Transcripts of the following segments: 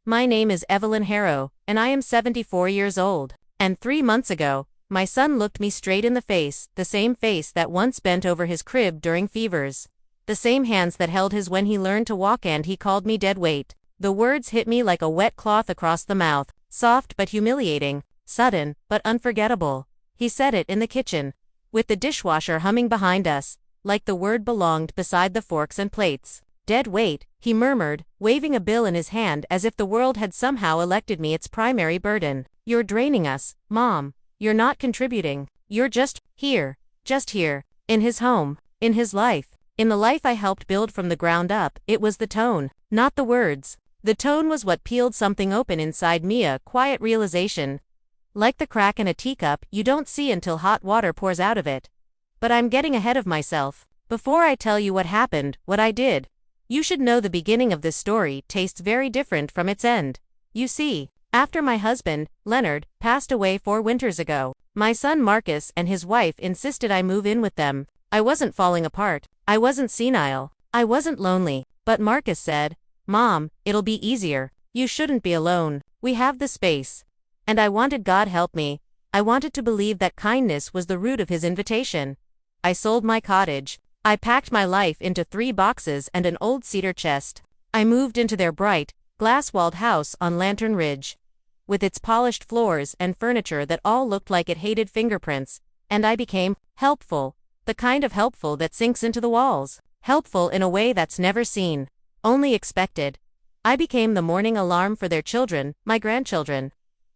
My name is Evelyn Harrow, and I am 74 years old. And 3 months ago, my son looked me straight in the face, the same face that once bent over his crib during fevers. The same hands that held his when he learned to walk, and he called me dead weight. The words hit me like a wet cloth across the mouth, soft but humiliating, sudden but unforgettable. He said it in the kitchen, with the dishwasher humming behind us, like the word belonged beside the forks and plates. Dead weight, he murmured, waving a bill in his hand as if the world had somehow elected me its primary burden. You're draining us, Mom. You're not contributing. You're just here, in his home, in his life, in the life I helped build from the ground up. It was the tone, not the words. The tone was what peeled something open inside me, a quiet realization. Like the crack in a teacup you don't see until hot water pours out of it. But I'm getting ahead of myself. Before I tell you what happened, what I did, you should know the beginning of this story tastes very different from its end. You see, after my husband, Leonard, passed away 4 winters ago, my son Marcus and his wife insisted I move in with them. I wasn't falling apart. I wasn't senile. I wasn't lonely. But Marcus said, "Mom, it'll be easier. You shouldn't be alone. We have the space." And I wanted, God help me, I wanted to believe that kindness was the root of his invitation. I sold my cottage. I packed my life into 3 boxes and an old cedar chest. I moved into their bright, glass-walled house on Lantern Ridge, with its polished floors and furniture that all looked like it hated fingerprints, and I became helpful, the kind of helpful that sinks into the walls, helpful in a way that's never seen, only expected. I became the morning alarm for their children, my grandchildren,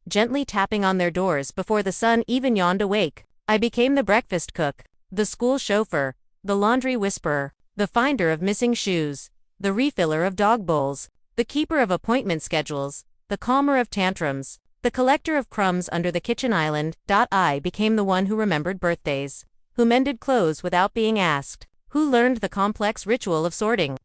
gently tapping on their doors before the sun even yawned awake. I became the breakfast cook, the school chauffeur, the laundry whisperer, the finder of missing shoes, the refiller of dog bowls, the keeper of appointment schedules, the calmer of tantrums, the collector of crumbs under the kitchen island. I became the one who remembered birthdays, who mended clothes without being asked, who learned the complex ritual of sorting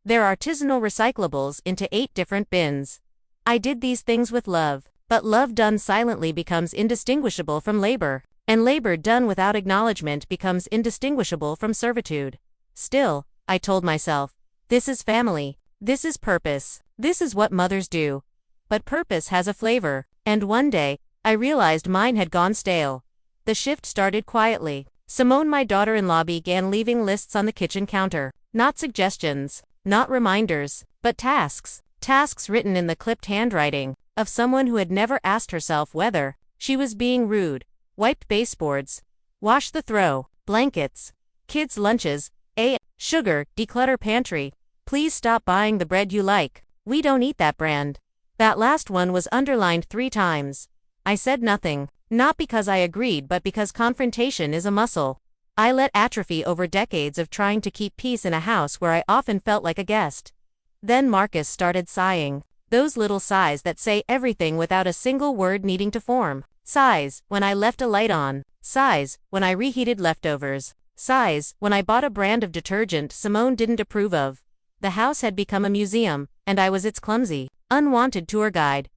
their artisanal recyclables into 8 different bins. I did these things with love, but love done silently becomes indistinguishable from labor. And labor done without acknowledgement becomes indistinguishable from servitude. Still, I told myself, this is family, this is purpose, this is what mothers do. But purpose has a flavor, and one day, I realized mine had gone stale. The shift started quietly. Simone, my daughter-in-law, began leaving lists on the kitchen counter. Not suggestions, not reminders, but tasks. Tasks written in the clipped handwriting of someone who had never asked herself whether she was being rude. Wiped baseboards, wash the throw, blankets, kids' lunches, sugar, declutter pantry, please stop buying the bread you like, we don't eat that brand. That last one was underlined 3 times. I said nothing, not because I agreed but because confrontation is a muscle I let atrophy over decades of trying to keep peace in a house where I often felt like a guest. Then Marcus started sighing, those little sighs that say everything without a single word needing to form. Sighs when I left a light on, sighs when I reheated leftovers, sighs when I bought a brand of detergent Simone didn't approve of. The house had become a museum, and I was its clumsy, unwanted tour guide.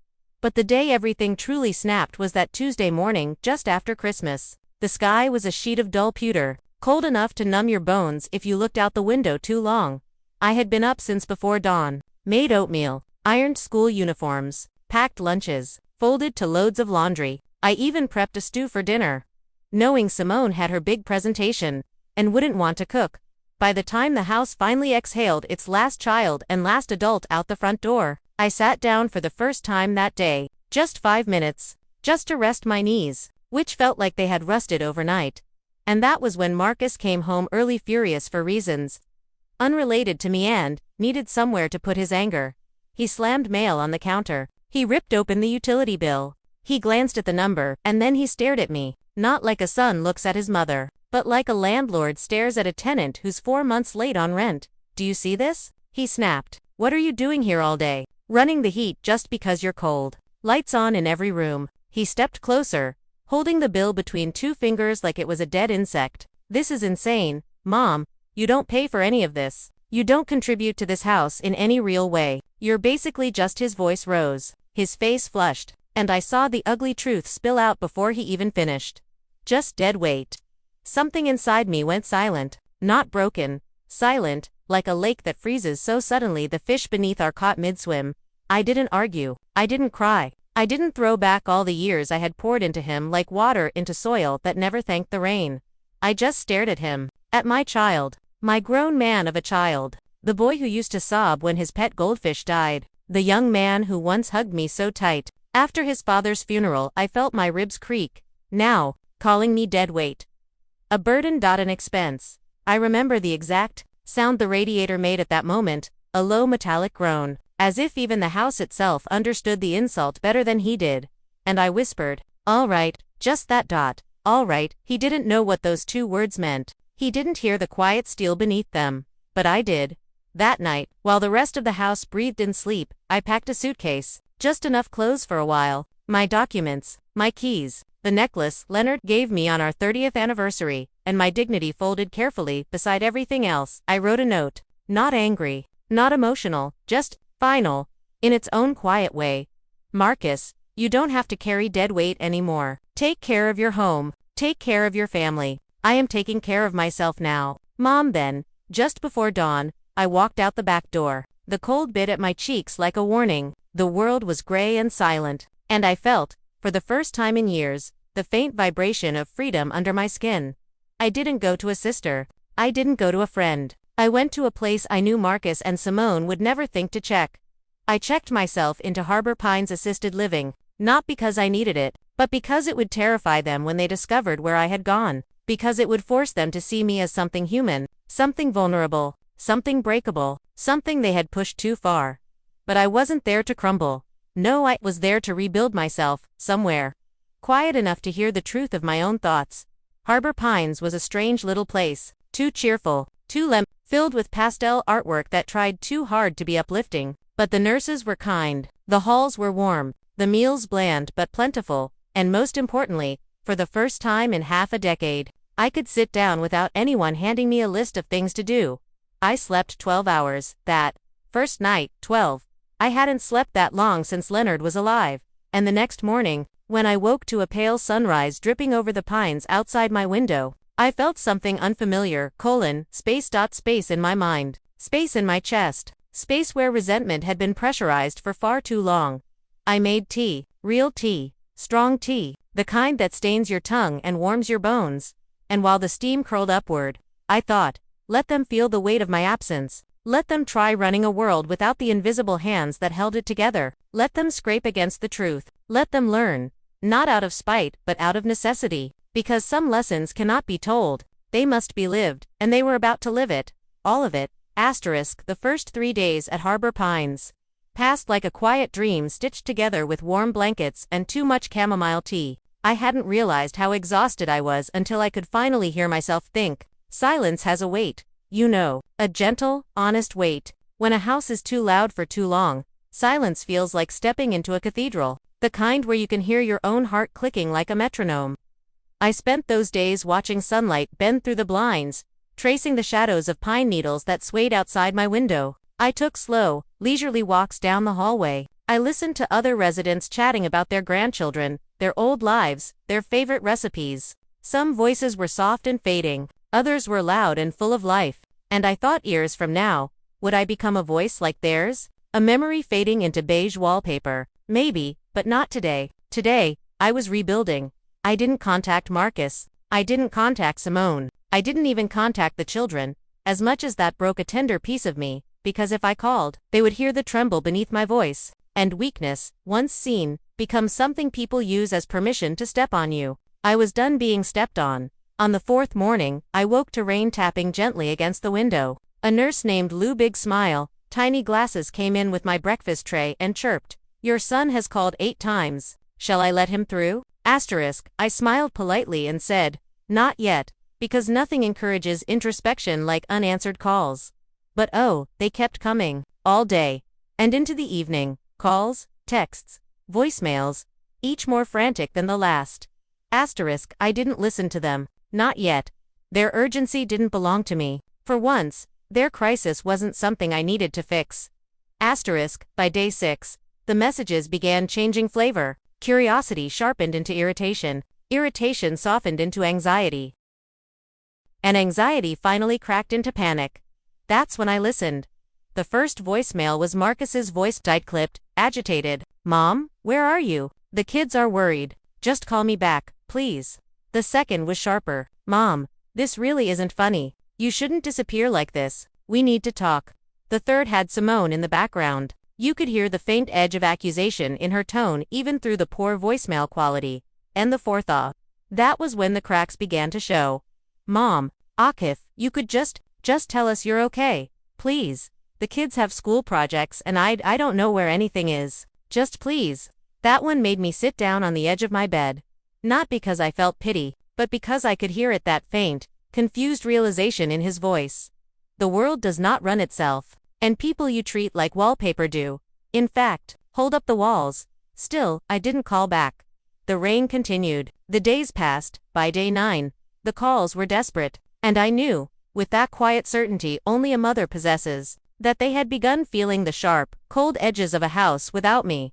But the day everything truly snapped was that Tuesday morning just after Christmas. The sky was a sheet of dull pewter, cold enough to numb your bones if you looked out the window too long. I had been up since before dawn, made oatmeal, ironed school uniforms, packed lunches, folded to loads of laundry. I even prepped a stew for dinner, knowing Simone had her big presentation and wouldn't want to cook. By the time the house finally exhaled its last child and last adult out the front door, I sat down for the first time that day, just 5 minutes, just to rest my knees, which felt like they had rusted overnight. And that was when Marcus came home early, furious for reasons unrelated to me, and needed somewhere to put his anger. He slammed mail on the counter. He ripped open the utility bill. He glanced at the number, and then he stared at me, not like a son looks at his mother, but like a landlord stares at a tenant who's 4 months late on rent. "Do you see this?" he snapped. "What are you doing here all day? Running the heat just because you're cold. Lights on in every room." He stepped closer, holding the bill between 2 fingers like it was a dead insect. "This is insane, Mom. You don't pay for any of this. You don't contribute to this house in any real way. You're basically just..." His voice rose. His face flushed. And I saw the ugly truth spill out before he even finished. Just dead weight. Something inside me went silent. Not broken. Silent, like a lake that freezes so suddenly the fish beneath are caught mid-swim. I didn't argue. I didn't cry. I didn't throw back all the years I had poured into him like water into soil that never thanked the rain. I just stared at him. At my child. My grown man of a child. The boy who used to sob when his pet goldfish died. The young man who once hugged me so tight. After his father's funeral, I felt my ribs creak. Now, calling me dead weight. A burden. An expense. I remember the exact sound the radiator made at that moment, a low metallic groan, as if even the house itself understood the insult better than he did. And I whispered, "All right, just that. All right." He didn't know what those 2 words meant. He didn't hear the quiet steel beneath them. But I did. That night, while the rest of the house breathed in sleep, I packed a suitcase, just enough clothes for a while, my documents, my keys, the necklace Leonard gave me on our 30th anniversary, and my dignity folded carefully beside everything else. I wrote a note. Not angry, not emotional, just final, in its own quiet way. Marcus, you don't have to carry dead weight anymore. Take care of your home. Take care of your family. I am taking care of myself now. Mom. Then, just before dawn, I walked out the back door. The cold bit at my cheeks like a warning. The world was gray and silent, and I felt, for the first time in years, the faint vibration of freedom under my skin. I didn't go to a sister. I didn't go to a friend. I went to a place I knew Marcus and Simone would never think to check. I checked myself into Harbor Pines assisted living, not because I needed it, but because it would terrify them when they discovered where I had gone, because it would force them to see me as something human, something vulnerable, something breakable, something they had pushed too far. But I wasn't there to crumble. No, I was there to rebuild myself, somewhere. Quiet enough to hear the truth of my own thoughts. Harbor Pines was a strange little place, too cheerful, too filled with pastel artwork that tried too hard to be uplifting. But the nurses were kind, the halls were warm, the meals bland but plentiful, and most importantly, for the first time in half a decade, I could sit down without anyone handing me a list of things to do. I slept 12 hours, that first night, 12. I hadn't slept that long since Leonard was alive, and the next morning, when I woke to a pale sunrise dripping over the pines outside my window, I felt something unfamiliar, space in my mind, space in my chest, space where resentment had been pressurized for far too long. I made tea, real tea, strong tea, the kind that stains your tongue and warms your bones. And while the steam curled upward, I thought, let them feel the weight of my absence. Let them try running a world without the invisible hands that held it together. Let them scrape against the truth. Let them learn. Not out of spite, but out of necessity. Because some lessons cannot be told. They must be lived, and they were about to live it. All of it. The first 3 days at Harbor Pines passed like a quiet dream stitched together with warm blankets and too much chamomile tea. I hadn't realized how exhausted I was until I could finally hear myself think. Silence has a weight. You know, a gentle, honest weight. When a house is too loud for too long, silence feels like stepping into a cathedral, the kind where you can hear your own heart clicking like a metronome. I spent those days watching sunlight bend through the blinds, tracing the shadows of pine needles that swayed outside my window. I took slow, leisurely walks down the hallway. I listened to other residents chatting about their grandchildren, their old lives, their favorite recipes. Some voices were soft and fading, others were loud and full of life. And I thought, years from now, would I become a voice like theirs? A memory fading into beige wallpaper. Maybe, but not today. Today, I was rebuilding. I didn't contact Marcus. I didn't contact Simone. I didn't even contact the children, as much as that broke a tender piece of me, because if I called, they would hear the tremble beneath my voice. And weakness, once seen, becomes something people use as permission to step on you. I was done being stepped on. On the 4th morning, I woke to rain tapping gently against the window. A nurse named Lou Big Smile, tiny glasses came in with my breakfast tray and chirped, "Your son has called 8 times. Shall I let him through?" I smiled politely and said, "Not yet," because nothing encourages introspection like unanswered calls. But oh, they kept coming, all day. And into the evening, calls, texts, voicemails, each more frantic than the last. I didn't listen to them. Not yet. Their urgency didn't belong to me. For once, their crisis wasn't something I needed to fix. By day 6, the messages began changing flavor. Curiosity sharpened into irritation. Irritation softened into anxiety. And anxiety finally cracked into panic. That's when I listened. The first voicemail was Marcus's voice, tight-clipped, agitated. "Mom, where are you? The kids are worried. Just call me back, please." The second was sharper. "Mom, this really isn't funny. You shouldn't disappear like this. We need to talk." The third had Simone in the background. You could hear the faint edge of accusation in her tone even through the poor voicemail quality. And the fourth, that was when the cracks began to show. "Mom, Akif, you could just tell us you're okay. Please. The kids have school projects and I don't know where anything is. Just please." That one made me sit down on the edge of my bed. Not because I felt pity, but because I could hear it, that faint, confused realization in his voice. The world does not run itself, and people you treat like wallpaper do. In fact, hold up the walls. Still, I didn't call back. The rain continued. The days passed. By day 9, the calls were desperate, and I knew, with that quiet certainty only a mother possesses, that they had begun feeling the sharp, cold edges of a house without me.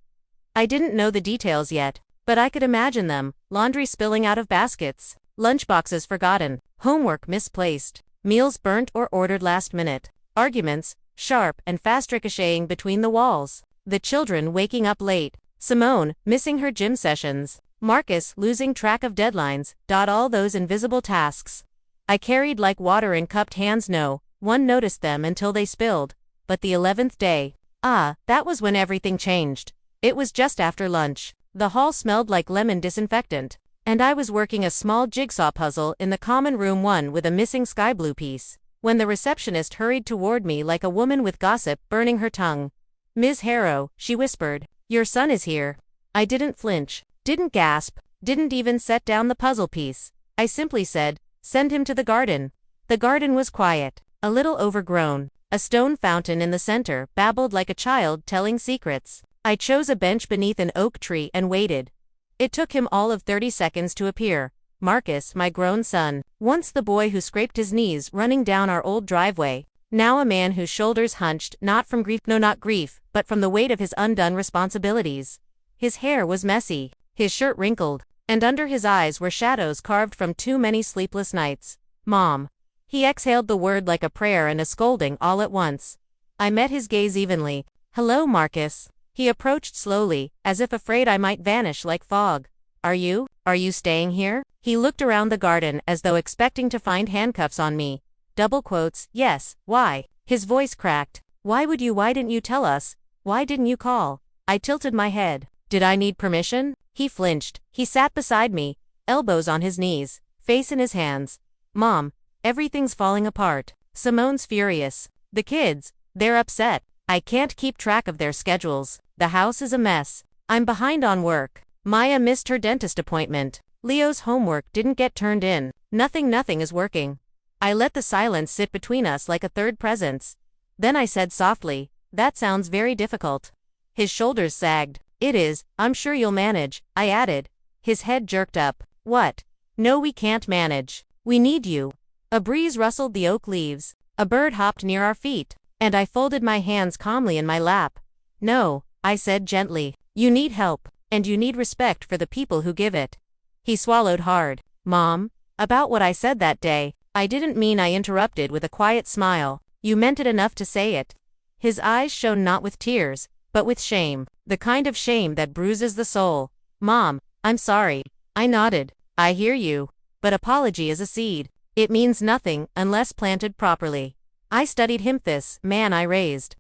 I didn't know the details yet, but I could imagine them: laundry spilling out of baskets, lunchboxes forgotten, homework misplaced, meals burnt or ordered last minute, arguments, sharp and fast ricocheting between the walls, the children waking up late, Simone missing her gym sessions, Marcus losing track of deadlines, all those invisible tasks I carried like water in cupped hands. No one noticed them until they spilled. But the 11th day, that was when everything changed. It was just after lunch. The hall smelled like lemon disinfectant, and I was working a small jigsaw puzzle in the common room, one with a missing sky blue piece, when the receptionist hurried toward me like a woman with gossip burning her tongue. "Ms. Harrow," she whispered, "your son is here." I didn't flinch, didn't gasp, didn't even set down the puzzle piece. I simply said, "Send him to the garden." The garden was quiet, a little overgrown. A stone fountain in the center babbled like a child telling secrets. I chose a bench beneath an oak tree and waited. It took him all of 30 seconds to appear. Marcus, my grown son, once the boy who scraped his knees running down our old driveway, now a man whose shoulders hunched not from grief, no, not grief, but from the weight of his undone responsibilities. His hair was messy, his shirt wrinkled, and under his eyes were shadows carved from too many sleepless nights. "Mom." He exhaled the word like a prayer and a scolding all at once. I met his gaze evenly. "Hello, Marcus." He approached slowly, as if afraid I might vanish like fog. Are you staying here?" He looked around the garden as though expecting to find handcuffs on me. Double quotes, "Yes, why?" His voice cracked. Why didn't you tell us? Why didn't you call?" I tilted my head. Did I need permission? He flinched. He sat beside me, elbows on his knees, face in his hands. "Mom, everything's falling apart. Simone's furious. The kids, they're upset. I can't keep track of their schedules. The house is a mess. I'm behind on work. Maya missed her dentist appointment. Leo's homework didn't get turned in. Nothing is working." I let the silence sit between us like a third presence. Then I said softly, "That sounds very difficult." His shoulders sagged. "It is. I'm sure you'll manage," I added. His head jerked up. "What?" "No, we can't manage. We need you." A breeze rustled the oak leaves. A bird hopped near our feet, and I folded my hands calmly in my lap. "No," I said gently. "You need help, and you need respect for the people who give it." He swallowed hard. "Mom, about what I said that day, I didn't mean," I interrupted with a quiet smile. "You meant it enough to say it." His eyes shone not with tears, but with shame, the kind of shame that bruises the soul. "Mom, I'm sorry." I nodded. "I hear you. But apology is a seed. It means nothing unless planted properly." I studied him, this man I raised.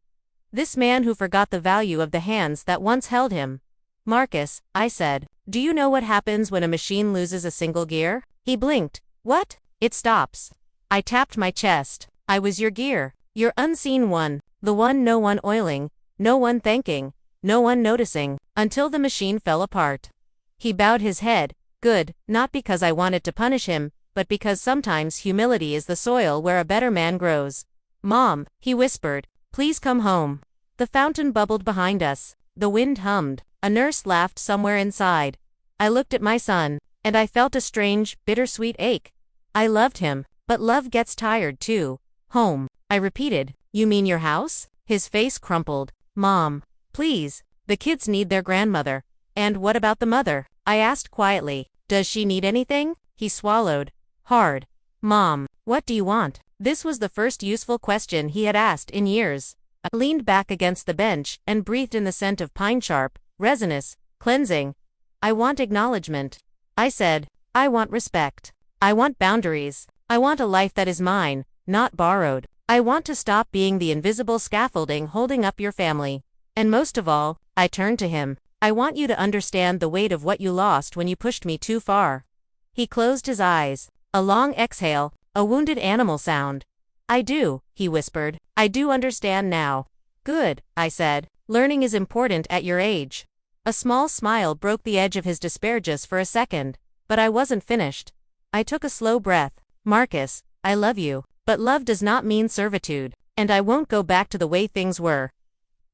This man who forgot the value of the hands that once held him. "Marcus," I said, "do you know what happens when a machine loses a single gear?" He blinked. "What?" "It stops." I tapped my chest. "I was your gear. Your unseen one. The one no one oiling, no one thanking, no one noticing, until the machine fell apart." He bowed his head. "Good, not because I wanted to punish him, but because sometimes humility is the soil where a better man grows." "Mom," he whispered, "please come home." The fountain bubbled behind us. The wind hummed. A nurse laughed somewhere inside. I looked at my son, and I felt a strange, bittersweet ache. I loved him, but love gets tired too. "Home," I repeated. "You mean your house?" His face crumpled. "Mom, please, the kids need their grandmother." "And what about the mother?" I asked quietly. "Does she need anything?" He swallowed hard. "Mom, what do you want?" This was the first useful question he had asked in years. I leaned back against the bench and breathed in the scent of pine, sharp, resinous, cleansing. I want acknowledgement. I said. I want respect. I want boundaries. I want a life that is mine, not borrowed. I want to stop being the invisible scaffolding holding up your family. And most of all, I turned to him. I want you to understand the weight of what you lost when you pushed me too far. He closed his eyes. A long exhale, a wounded animal sound. I do, he whispered. I do understand now. Good, I said. Learning is important at your age. A small smile broke the edge of his despair just for a second, but I wasn't finished. I took a slow breath. Marcus, I love you, but love does not mean servitude, and I won't go back to the way things were.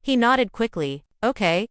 He nodded quickly. Okay,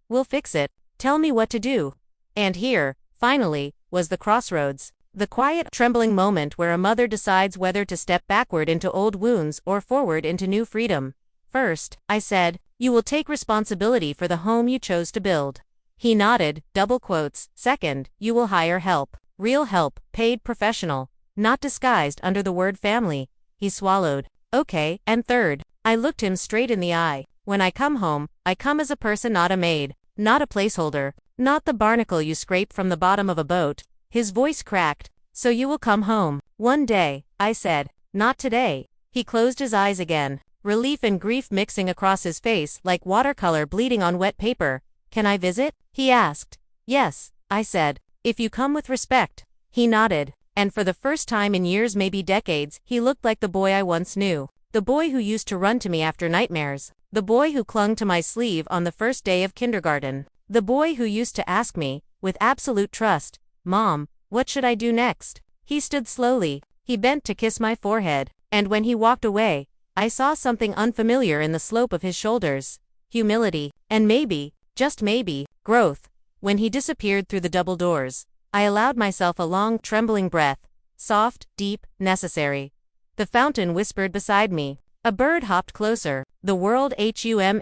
we'll fix it. Tell me what to do. And here, finally, was the crossroads. The quiet, trembling moment where a mother decides whether to step backward into old wounds or forward into new freedom. First, I said, you will take responsibility for the home you chose to build. He nodded, double quotes. Second, you will hire help. Real help, paid professional, not disguised under the word family. He swallowed. Okay. And third, I looked him straight in the eye. When I come home, I come as a person, not a maid, not a placeholder, not the barnacle you scrape from the bottom of a boat. His voice cracked. So you will come home. One day, I said. Not today. He closed his eyes again, relief and grief mixing across his face like watercolor bleeding on wet paper. Can I visit? He asked. Yes, I said. If you come with respect. He nodded, and for the first time in years, maybe decades, he looked like the boy I once knew. The boy who used to run to me after nightmares. The boy who clung to my sleeve on the first day of kindergarten. The boy who used to ask me, with absolute trust, Mom, what should I do next? He stood slowly. He bent to kiss my forehead, and when he walked away, I saw something unfamiliar in the slope of his shoulders. Humility, and maybe, just maybe, growth. When he disappeared through the double doors, I allowed myself a long, trembling breath. Soft, deep, necessary. The fountain whispered beside me. A bird hopped closer. The world hummed.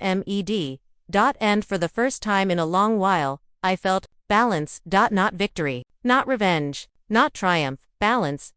And for the first time in a long while, I felt balance. Not victory, not revenge, not triumph. Balance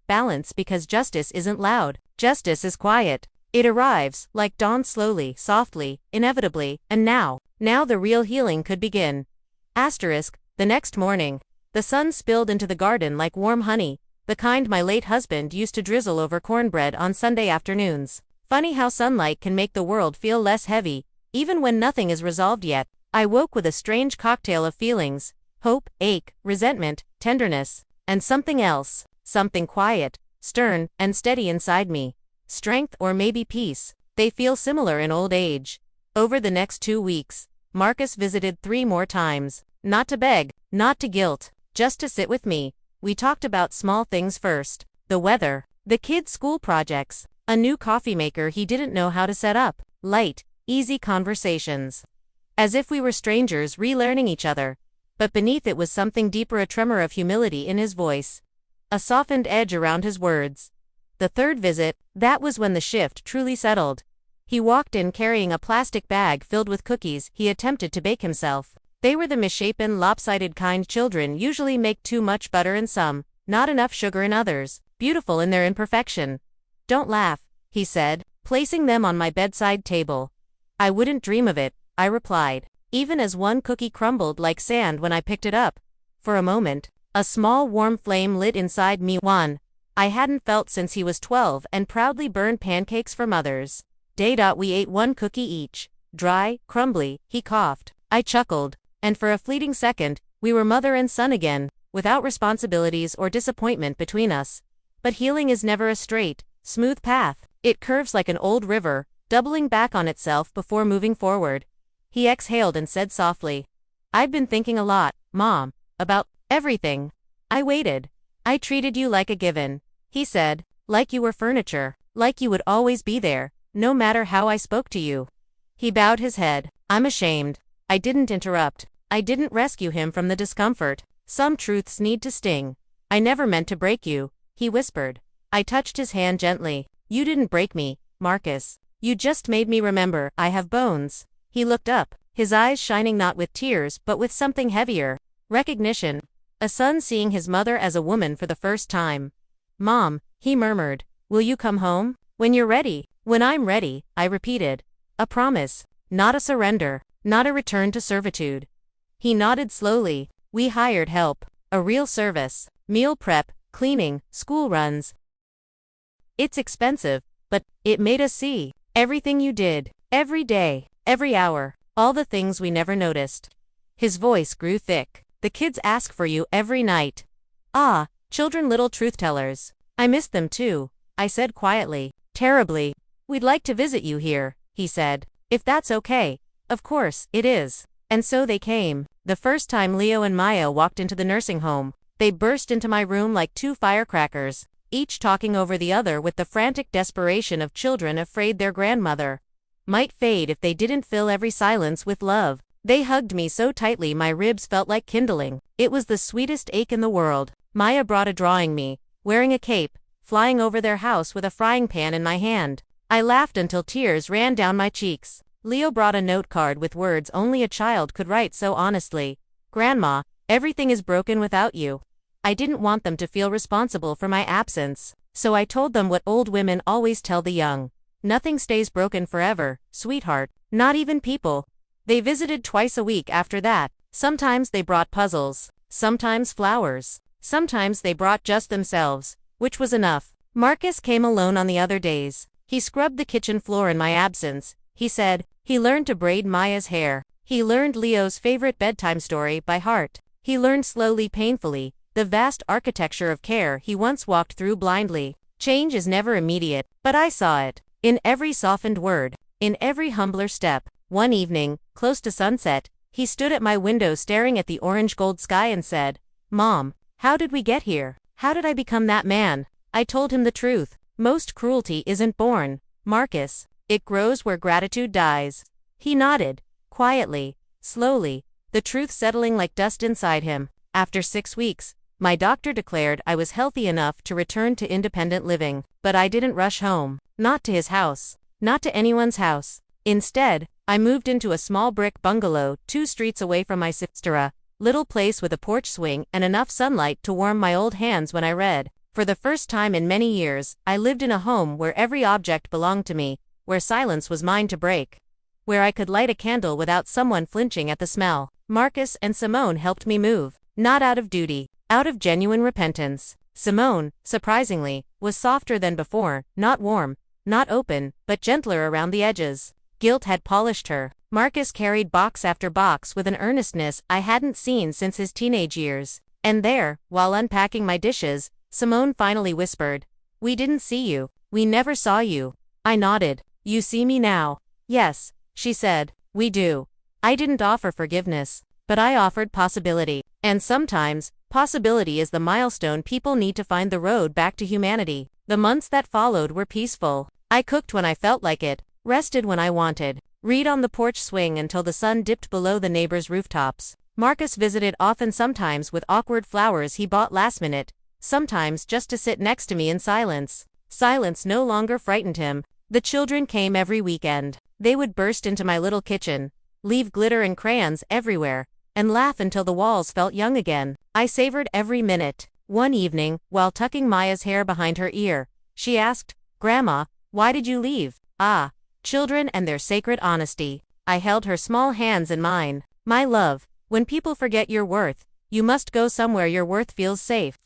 because justice isn't loud. Justice is quiet. It arrives, like dawn, slowly, softly, inevitably, and now the real healing could begin. Asterisk, the next morning, the sun spilled into the garden like warm honey, the kind my late husband used to drizzle over cornbread on Sunday afternoons. Funny how sunlight can make the world feel less heavy, even when nothing is resolved yet. I woke with a strange cocktail of feelings: hope, ache, resentment, tenderness, and something else, something quiet, stern, and steady inside me. Strength or maybe peace. They feel similar in old age. Over the next 2 weeks, Marcus visited 3 more times. Not to beg, not to guilt, just to sit with me. We talked about small things first. The weather, the kids' school projects, a new coffee maker he didn't know how to set up. Light, easy conversations. As if we were strangers relearning each other. But beneath it was something deeper, a tremor of humility in his voice. A softened edge around his words. The third visit, that was when the shift truly settled. He walked in carrying a plastic bag filled with cookies he attempted to bake himself. They were the misshapen, lopsided kind children usually make: too much butter in some, not enough sugar in others, beautiful in their imperfection. Don't laugh, he said, placing them on my bedside table. I wouldn't dream of it, I replied, even as one cookie crumbled like sand when I picked it up. For a moment, a small warm flame lit inside me. One I hadn't felt since he was 12 and proudly burned pancakes for mothers. We ate 1 cookie each. Dry, crumbly, he coughed. I chuckled, and for a fleeting second, we were mother and son again, without responsibilities or disappointment between us. But healing is never a straight, smooth path. It curves like an old river, doubling back on itself before moving forward. He exhaled and said softly, I've been thinking a lot, Mom, about everything. I waited. I treated you like a given, he said, like you were furniture, like you would always be there, no matter how I spoke to you. He bowed his head. I'm ashamed. I didn't interrupt. I didn't rescue him from the discomfort. Some truths need to sting. I never meant to break you, he whispered. I touched his hand gently. You didn't break me, Marcus. You just made me remember I have bones. He looked up, his eyes shining not with tears but with something heavier. Recognition. A son seeing his mother as a woman for the first time. Mom, he murmured, will you come home? When you're ready. When I'm ready, I repeated. A promise, not a surrender, not a return to servitude. He nodded slowly. We hired help. A real service. Meal prep, cleaning, school runs. It's expensive, but it made us see everything you did, every day, every hour, all the things we never noticed. His voice grew thick. The kids ask for you every night. Ah, children, little truth-tellers. I miss them too, I said quietly. Terribly. We'd like to visit you here, he said. If that's okay. Of course, it is. And so they came. The first time Leo and Maya walked into the nursing home, they burst into my room like two firecrackers, each talking over the other with the frantic desperation of children afraid their grandmother might fade if they didn't fill every silence with love. They hugged me so tightly my ribs felt like kindling. It was the sweetest ache in the world. Maya brought a drawing me, wearing a cape, flying over their house with a frying pan in my hand. I laughed until tears ran down my cheeks. Leo brought a note card with words only a child could write so honestly. Grandma, everything is broken without you. I didn't want them to feel responsible for my absence, so I told them what old women always tell the young. Nothing stays broken forever, sweetheart, not even people. They visited twice a week after that. Sometimes they brought puzzles, sometimes flowers, sometimes they brought just themselves, which was enough. Marcus came alone on the other days. He scrubbed the kitchen floor in my absence. He said, he learned to braid Maya's hair. He learned Leo's favorite bedtime story by heart. He learned slowly, painfully, the vast architecture of care he once walked through blindly. Change is never immediate, but I saw it. In every softened word, in every humbler step. One evening, close to sunset, he stood at my window staring at the orange-gold sky and said, Mom, how did we get here? How did I become that man? I told him the truth. Most cruelty isn't born, Marcus. It grows where gratitude dies. He nodded, quietly, slowly, the truth settling like dust inside him. After 6 weeks, my doctor declared I was healthy enough to return to independent living, but I didn't rush home. Not to his house. Not to anyone's house. Instead, I moved into a small brick bungalow 2 streets away from my sister, little place with a porch swing and enough sunlight to warm my old hands when I read. For the first time in many years, I lived in a home where every object belonged to me, where silence was mine to break, where I could light a candle without someone flinching at the smell. Marcus and Simone helped me move, not out of duty, out of genuine repentance. Simone, surprisingly, was softer than before, not warm, not open, but gentler around the edges. Guilt had polished her. Marcus carried box after box with an earnestness I hadn't seen since his teenage years. And there, while unpacking my dishes, Simone finally whispered, "We didn't see you. We never saw you." I nodded. "You see me now." "Yes," she said, "we do." I didn't offer forgiveness, but I offered possibility. And sometimes, possibility is the milestone people need to find the road back to humanity. The months that followed were peaceful. I cooked when I felt like it, rested when I wanted, read on the porch swing until the sun dipped below the neighbors' rooftops. Marcus visited often, sometimes with awkward flowers he bought last minute, sometimes just to sit next to me in silence. Silence no longer frightened him. The children came every weekend. They would burst into my little kitchen, leave glitter and crayons everywhere, and laugh until the walls felt young again. I savored every minute. One evening, while tucking Maya's hair behind her ear, she asked, "Grandma, why did you leave?" Ah, children and their sacred honesty. I held her small hands in mine. "My love, when people forget your worth, you must go somewhere your worth feels safe."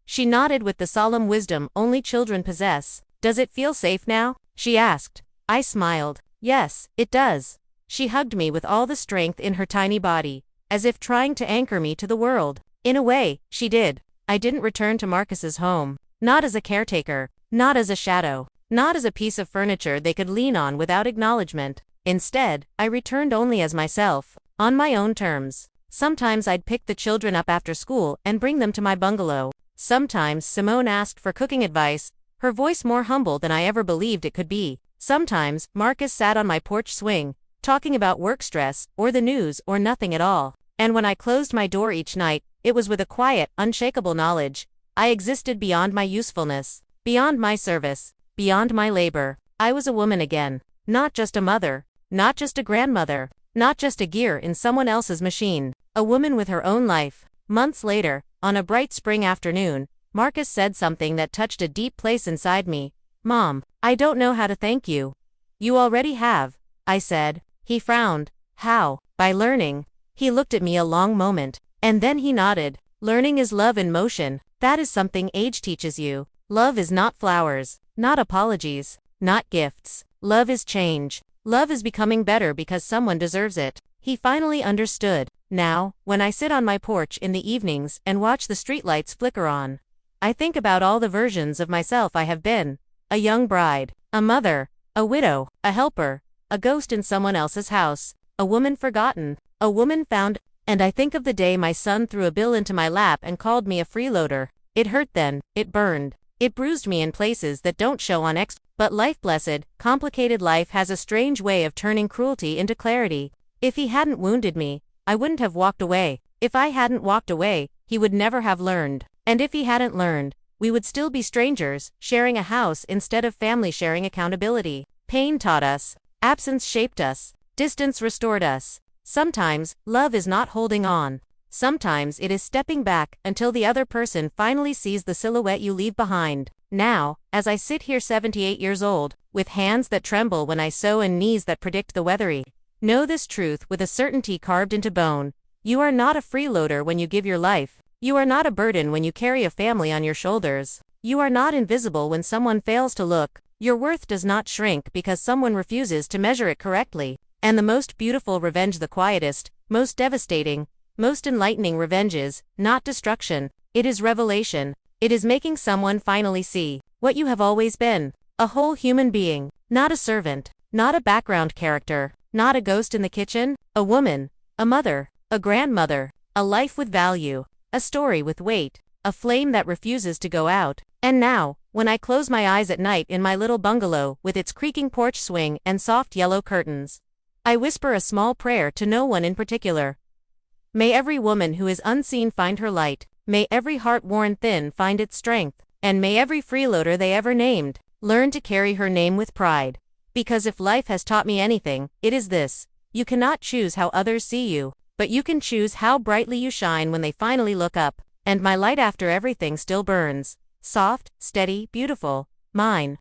She nodded with the solemn wisdom only children possess. "Does it feel safe now?" she asked. I smiled. "Yes, it does." She hugged me with all the strength in her tiny body, as if trying to anchor me to the world. In a way, she did. I didn't return to Marcus's home. Not as a caretaker. Not as a shadow. Not as a piece of furniture they could lean on without acknowledgement. Instead, I returned only as myself, on my own terms. Sometimes I'd pick the children up after school and bring them to my bungalow. Sometimes Simone asked for cooking advice, her voice more humble than I ever believed it could be. Sometimes Marcus sat on my porch swing, talking about work stress, or the news, or nothing at all. And when I closed my door each night, it was with a quiet, unshakable knowledge. I existed beyond my usefulness, beyond my service, beyond my labor. I was a woman again. Not just a mother, not just a grandmother, not just a gear in someone else's machine. A woman with her own life. Months later, on a bright spring afternoon, Marcus said something that touched a deep place inside me. "Mom, I don't know how to thank you." "You already have. I said. He frowned. How? By learning. He looked at me a long moment. And then he nodded. Learning is love in motion. That is something age teaches you. Love is not flowers, not apologies, not gifts. Love is change. Love is becoming better because someone deserves it. He finally understood. Now, when I sit on my porch in the evenings and watch the streetlights flicker on, I think about all the versions of myself I have been. A young bride, a mother, a widow, a helper, a ghost in someone else's house, a woman forgotten, a woman found, and I think of the day my son threw a bill into my lap and called me a freeloader. It hurt then, it burned. It bruised me in places that don't show on X, but life, blessed, complicated life, has a strange way of turning cruelty into clarity. If he hadn't wounded me, I wouldn't have walked away. If I hadn't walked away, he would never have learned. And if he hadn't learned, we would still be strangers, sharing a house instead of family, sharing accountability. Pain taught us. Absence shaped us. Distance restored us. Sometimes, love is not holding on. Sometimes it is stepping back until the other person finally sees the silhouette you leave behind. Now, as I sit here 78 years old, with hands that tremble when I sew and knees that predict the weathery, know this truth with a certainty carved into bone. You are not a freeloader when you give your life. You are not a burden when you carry a family on your shoulders. You are not invisible when someone fails to look. Your worth does not shrink because someone refuses to measure it correctly. And the most beautiful revenge, the quietest, most devastating, most enlightening revenge is not destruction. It is revelation. It is making someone finally see what you have always been. A whole human being. Not a servant. Not a background character. Not a ghost in the kitchen. A woman. A mother. A grandmother. A life with value. A story with weight. A flame that refuses to go out. And now, when I close my eyes at night in my little bungalow with its creaking porch swing and soft yellow curtains, I whisper a small prayer to no one in particular. May every woman who is unseen find her light. May every heart worn thin find its strength. And may every freeloader they ever named learn to carry her name with pride. Because if life has taught me anything, it is this. You cannot choose how others see you, but you can choose how brightly you shine when they finally look up. And my light after everything still burns. Soft, steady, beautiful. Mine.